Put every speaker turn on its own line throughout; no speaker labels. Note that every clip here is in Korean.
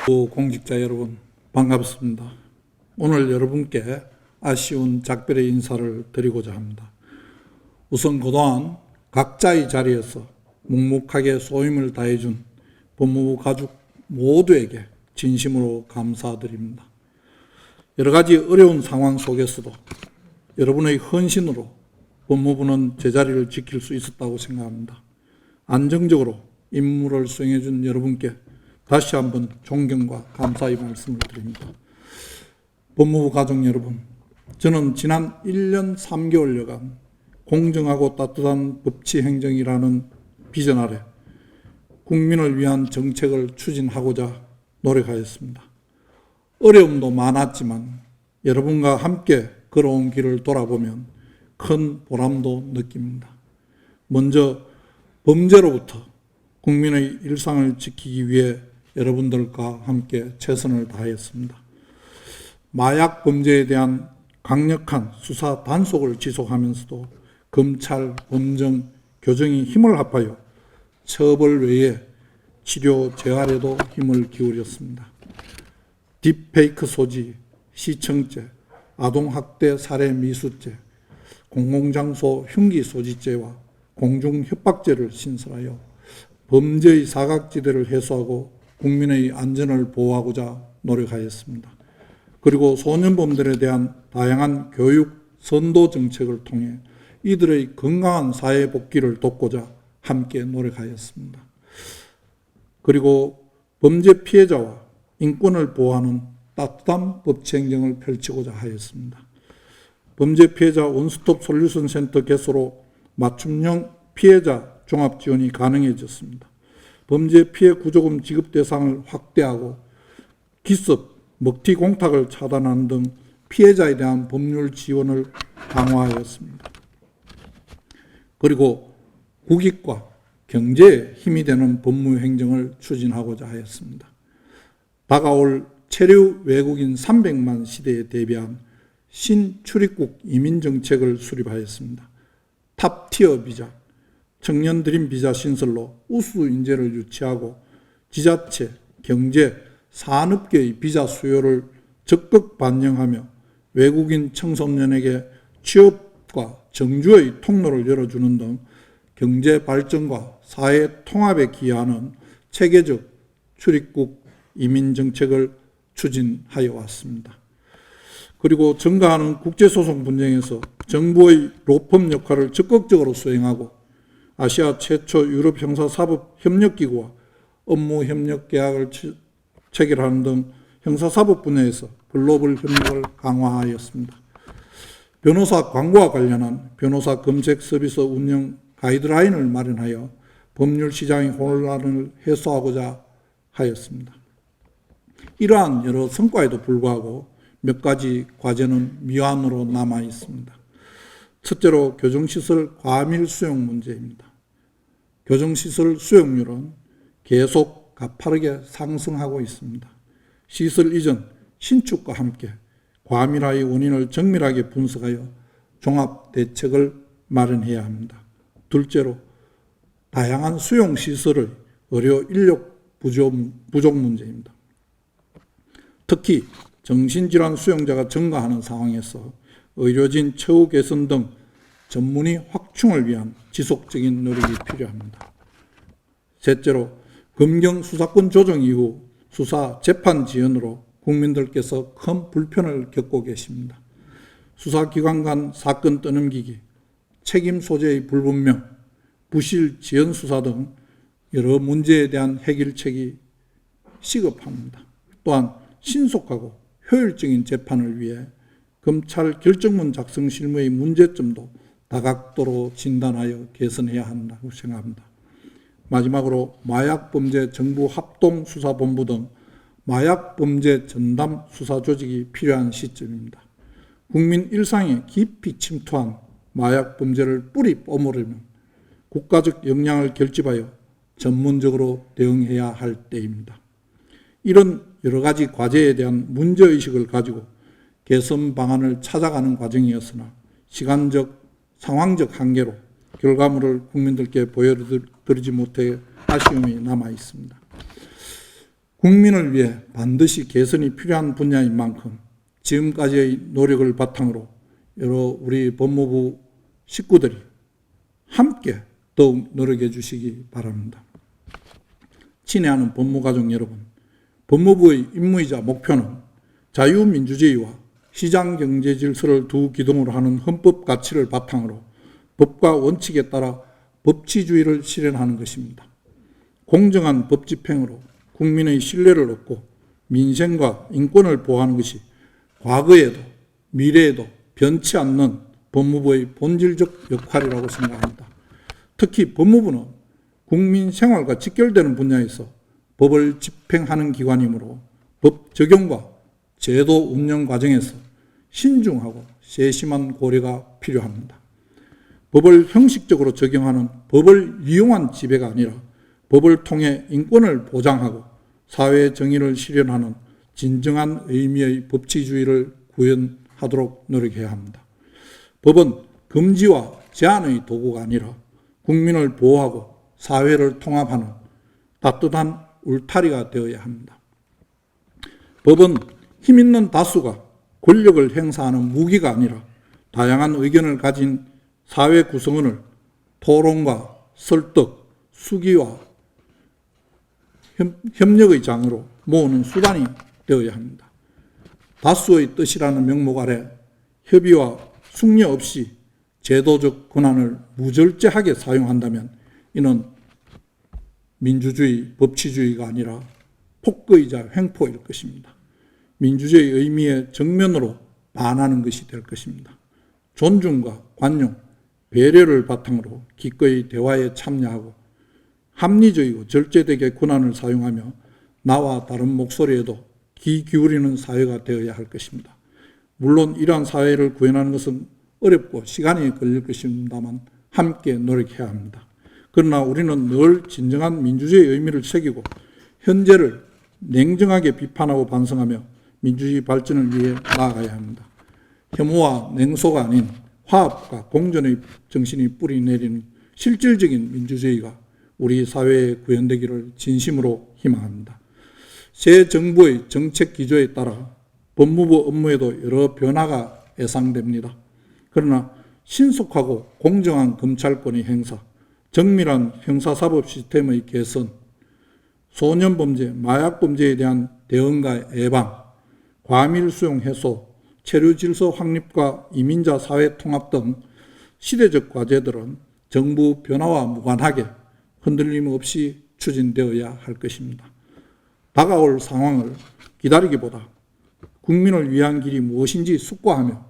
공직자 여러분 반갑습니다. 오늘 여러분께 아쉬운 작별의 인사를 드리고자 합니다. 우선 그동안 각자의 자리에서 묵묵하게 소임을 다해준 법무부 가족 모두에게 진심으로 감사드립니다. 여러 가지 어려운 상황 속에서도 여러분의 헌신으로 법무부는 제자리를 지킬 수 있었다고 생각합니다. 안정적으로 임무를 수행해 준 여러분께 다시 한번 존경과 감사의 말씀을 드립니다. 법무부 가족 여러분, 저는 지난 1년 3개월여간 공정하고 따뜻한 법치 행정이라는 비전 아래 국민을 위한 정책을 추진하고자 노력하였습니다. 어려움도 많았지만 여러분과 함께 걸어온 길을 돌아보면 큰 보람도 느낍니다. 먼저 범죄로부터 국민의 일상을 지키기 위해 여러분들과 함께 최선을 다했습니다. 마약 범죄에 대한 강력한 수사 단속을 지속하면서도 검찰, 범정, 교정이 힘을 합하여 처벌 외에 치료 재활에도 힘을 기울였습니다. 딥페이크 소지, 시청죄, 아동학대 살해 미수죄, 공공장소 흉기 소지죄와 공중협박죄를 신설하여 범죄의 사각지대를 해소하고 국민의 안전을 보호하고자 노력하였습니다. 그리고 소년범들에 대한 다양한 교육, 선도 정책을 통해 이들의 건강한 사회 복귀를 돕고자 함께 노력하였습니다. 그리고 범죄 피해자와 인권을 보호하는 따뜻한 법치 행정을 펼치고자 하였습니다. 범죄 피해자 원스톱 솔루션 센터 개소로 맞춤형 피해자 종합 지원이 가능해졌습니다. 범죄 피해 구조금 지급 대상을 확대하고 기습, 먹튀 공탁을 차단하는 등 피해자에 대한 법률 지원을 강화하였습니다. 그리고 국익과 경제에 힘이 되는 법무 행정을 추진하고자 하였습니다. 다가올 체류 외국인 300만 시대에 대비한 신출입국 이민정책을 수립하였습니다. 탑티어 비자, 청년 드림 비자 신설로 우수 인재를 유치하고 지자체, 경제, 산업계의 비자 수요를 적극 반영하며 외국인 청소년에게 취업과 정주의 통로를 열어주는 등 경제 발전과 사회 통합에 기여하는 체계적 출입국 이민 정책을 추진하여 왔습니다. 그리고 증가하는 국제소송 분쟁에서 정부의 로펌 역할을 적극적으로 수행하고 아시아 최초 유럽 형사사법협력기구와 업무협력계약을 체결하는 등 형사사법 분야에서 글로벌 협력을 강화하였습니다. 변호사 광고와 관련한 변호사 검색 서비스 운영 가이드라인을 마련하여 법률 시장의 혼란을 해소하고자 하였습니다. 이러한 여러 성과에도 불구하고 몇 가지 과제는 미완으로 남아 있습니다. 첫째로 교정시설 과밀 수용 문제입니다. 교정시설 수용률은 계속 가파르게 상승하고 있습니다. 시설 이전, 신축과 함께 과밀화의 원인을 정밀하게 분석하여 종합 대책을 마련해야 합니다. 둘째로 다양한 수용시설의 의료 인력 부족 문제입니다. 특히 정신질환 수용자가 증가하는 상황에서 의료진 처우 개선 등 전문의 확충을 위한 지속적인 노력이 필요합니다. 셋째로 검경 수사권 조정 이후 수사 재판 지연으로 국민들께서 큰 불편을 겪고 계십니다. 수사기관 간 사건 떠넘기기, 책임 소재의 불분명, 부실 지연 수사 등 여러 문제에 대한 해결책이 시급합니다. 또한 신속하고 효율적인 재판을 위해 검찰 결정문 작성 실무의 문제점도 다각도로 진단하여 개선해야 한다고 생각합니다. 마지막으로 마약범죄 정부 합동수사본부 등 마약범죄 전담 수사 조직이 필요한 시점입니다. 국민 일상에 깊이 침투한 마약범죄를 뿌리 뽑으려면 국가적 역량을 결집하여 전문적으로 대응해야 할 때입니다. 이런 여러 가지 과제에 대한 문제의식을 가지고 개선 방안을 찾아가는 과정이었으나 시간적, 상황적 한계로 결과물을 국민들께 보여드리지 못해 아쉬움이 남아 있습니다. 국민을 위해 반드시 개선이 필요한 분야인 만큼 지금까지의 노력을 바탕으로 여러 우리 법무부 식구들이 함께 더욱 노력해 주시기 바랍니다. 친애하는 법무가족 여러분, 법무부의 임무이자 목표는 자유민주주의와 시장경제 질서를 두 기둥으로 하는 헌법 가치를 바탕으로 법과 원칙에 따라 법치주의를 실현하는 것입니다. 공정한 법 집행으로 국민의 신뢰를 얻고 민생과 인권을 보호하는 것이 과거에도 미래에도 변치 않는 법무부의 본질적 역할이라고 생각합니다. 특히 법무부는 국민 생활과 직결되는 분야에서 법을 집행하는 기관이므로 법 적용과 제도 운영 과정에서 신중하고 세심한 고려가 필요합니다. 법을 형식적으로 적용하는 법을 이용한 지배가 아니라 법을 통해 인권을 보장하고 사회 정의를 실현하는 진정한 의미의 법치주의를 구현하도록 노력해야 합니다. 법은 금지와 제한의 도구가 아니라 국민을 보호하고 사회를 통합하는 따뜻한 울타리가 되어야 합니다. 법은 힘있는 다수가 권력을 행사하는 무기가 아니라 다양한 의견을 가진 사회 구성원을 토론과 설득, 수기와 협력의 장으로 모으는 수단이 되어야 합니다. 다수의 뜻이라는 명목 아래 협의와 숙려 없이 제도적 권한을 무절제하게 사용한다면 이는 민주주의, 법치주의가 아니라 폭거이자 횡포일 것입니다. 민주주의의 의미에 정면으로 반하는 것이 될 것입니다. 존중과 관용, 배려를 바탕으로 기꺼이 대화에 참여하고 합리적이고 절제되게 권한을 사용하며 나와 다른 목소리에도 귀 기울이는 사회가 되어야 할 것입니다. 물론 이러한 사회를 구현하는 것은 어렵고 시간이 걸릴 것입니다만 함께 노력해야 합니다. 그러나 우리는 늘 진정한 민주주의의 의미를 새기고 현재를 냉정하게 비판하고 반성하며 민주주의 발전을 위해 나아가야 합니다. 혐오와 냉소가 아닌 화합과 공존의 정신이 뿌리내리는 실질적인 민주주의가 우리 사회에 구현되기를 진심으로 희망합니다. 새 정부의 정책 기조에 따라 법무부 업무에도 여러 변화가 예상됩니다. 그러나 신속하고 공정한 검찰권의 행사, 정밀한 형사사법 시스템의 개선, 소년범죄, 마약범죄에 대한 대응과 예방, 과밀수용 해소, 체류질서 확립과 이민자 사회 통합 등 시대적 과제들은 정부 변화와 무관하게 흔들림 없이 추진되어야 할 것입니다. 다가올 상황을 기다리기보다 국민을 위한 길이 무엇인지 숙고하며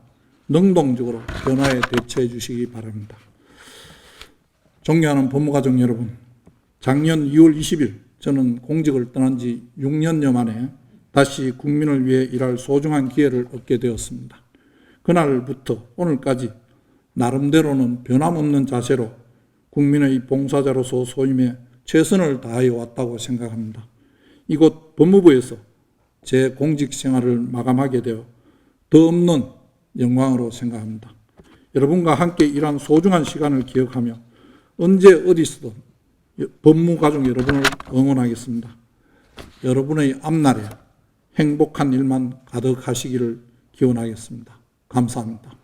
능동적으로 변화에 대처해 주시기 바랍니다. 존경하는 법무가족 여러분, 작년 2월 20일 저는 공직을 떠난 지 6년여 만에 다시 국민을 위해 일할 소중한 기회를 얻게 되었습니다. 그날부터 오늘까지 나름대로는 변함없는 자세로 국민의 봉사자로서 소임에 최선을 다해 왔다고 생각합니다. 이곳 법무부에서 제 공직 생활을 마감하게 되어 더 없는 영광으로 생각합니다. 여러분과 함께 일한 소중한 시간을 기억하며 언제 어디서든 법무가족 여러분을 응원하겠습니다. 여러분의 앞날에 행복한 일만 가득하시기를 기원하겠습니다. 감사합니다.